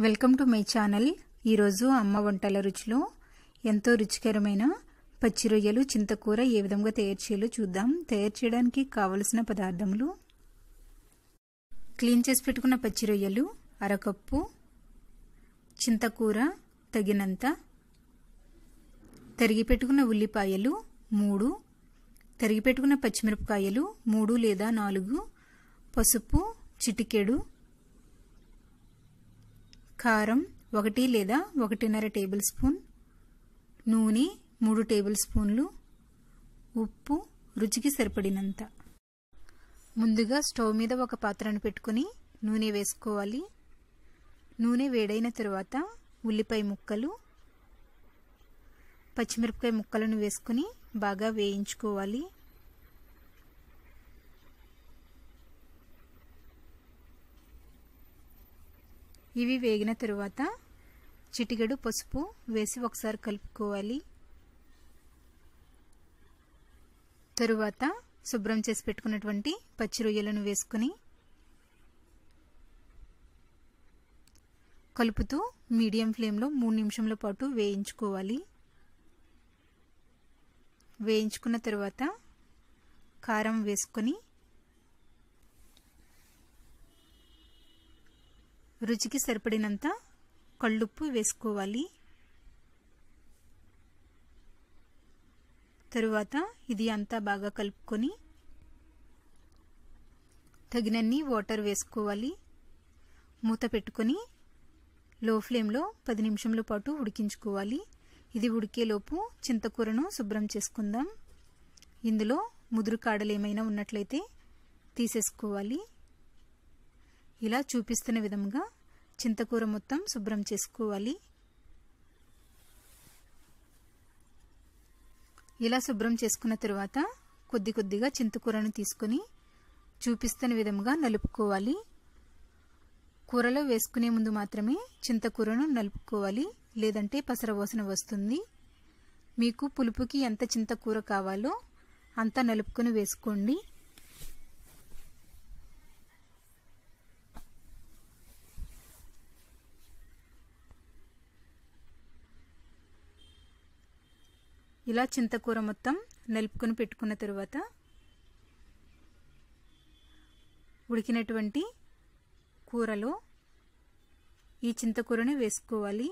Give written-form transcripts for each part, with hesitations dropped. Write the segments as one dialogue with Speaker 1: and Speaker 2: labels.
Speaker 1: Welcome to my channel. ఈరోజు అమ్మ వంటల రుచిలో ఎంతో రుచికరమైన పచ్చి రొయ్యలు చింతకూర ఏ విధంగా తయారు చేయాలో చూద్దాం. తయారు చేయడానికి కావలసిన పదార్థములు: క్లీన్ చేసి పెట్టుకున్న పచ్చి రొయ్యలు అరకప్పు, చింతకూర తగినంత, తరిగి పెట్టుకున్న ఉల్లిపాయలు 3, తరిగి పెట్టుకున్న పచ్చిమిరపకాయలు 3 లేదా 4, పసుపు చిటికెడు, కారం 1 లేదా 1.5 టేబుల్ స్పూన్, నూనె 3 టేబుల్ స్పూన్లు, ఉప్పు రుచికి సరిపడినంత. ముందుగా స్టవ్ మీద ఒక పాత్రను పెట్టుకుని నూనె వేసుకోవాలి. నూనె వేడైన తరువాత ఉల్లిపాయ ముక్కలు, పచ్చిమిరపకాయ ముక్కలను వేసుకుని బాగా వేయించుకోవాలి. ఇవి వేగిన తరువాత చిటికెడు పసుపు వేసి ఒకసారి కలుపుకోవాలి. తరువాత శుభ్రం చేసి పెట్టుకున్నటువంటి పచ్చి రొయ్యలను వేసుకుని కలుపుతూ మీడియం ఫ్లేమ్లో 3 నిమిషాల పాటు వేయించుకోవాలి. వేయించుకున్న తరువాత కారం వేసుకొని రుచికి సరిపడినంత కళ్ళుప్పు వేసుకోవాలి. తరువాత ఇది అంతా బాగా కలుపుకొని తగినన్ని వాటర్ వేసుకోవాలి. మూత పెట్టుకొని లో ఫ్లేమ్లో 10 నిమిషాల పాటు ఉడికించుకోవాలి. ఇది ఉడికేలోపు చింతకూరను శుభ్రం చేసుకుందాం. ఇందులో ముదురు కాడలు ఏమైనా ఉన్నట్లయితే తీసేసుకోవాలి. ఇలా చూపిస్తున్న విధంగా చింతకూర మొత్తం శుభ్రం చేసుకోవాలి. ఇలా శుభ్రం చేసుకున్న తరువాత కొద్ది కొద్దిగా చింతకూరను తీసుకొని చూపిస్తున్న విధంగా నలుపుకోవాలి. కూరలో వేసుకునే ముందు మాత్రమే చింతకూరను నలుపుకోవాలి, లేదంటే పసరవాసన వస్తుంది. మీకు పులుపుకి ఎంత చింతకూర కావాలో అంత నలుపుకొని వేసుకోండి. ఇలా చింతకూర మొత్తం నలుపుకొని పెట్టుకున్న తరువాత ఉడికినటువంటి కూరలో ఈ చింతకూరని వేసుకోవాలి.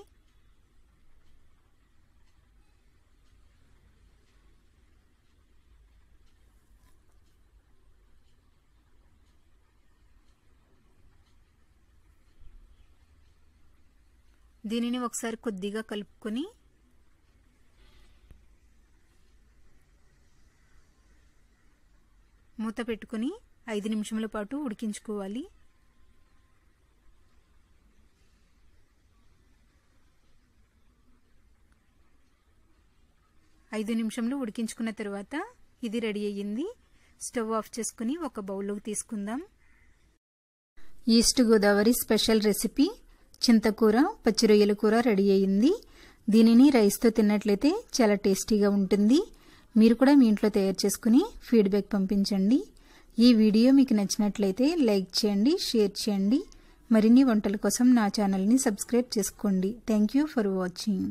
Speaker 1: దీనిని ఒకసారి కొద్దిగా కలుపుకొని మూత పెట్టుకుని 5 నిమిషాల పాటు ఉడికించుకోవాలి. ఐదు నిమిషాలు ఉడికించుకున్న తర్వాత ఇది రెడీ అయ్యింది. స్టవ్ ఆఫ్ చేసుకుని ఒక బౌల్లోకి తీసుకుందాం. ఈస్ట్ గోదావరి స్పెషల్ రెసిపీ చింతకూర పచ్చి రొయ్యల కూర రెడీ అయ్యింది. దీనిని రైస్తో తిన్నట్లయితే చాలా టేస్టీగా ఉంటుంది. మీరు కూడా మీ ఇంట్లో తయారు చేసుకుని ఫీడ్బ్యాక్ పంపించండి. ఈ వీడియో మీకు నచ్చినట్లయితే లైక్ చేయండి, షేర్ చేయండి. మరిన్ని వంటల కోసం నా ఛానల్ని సబ్స్క్రైబ్ చేసుకోండి. Thank you for watching.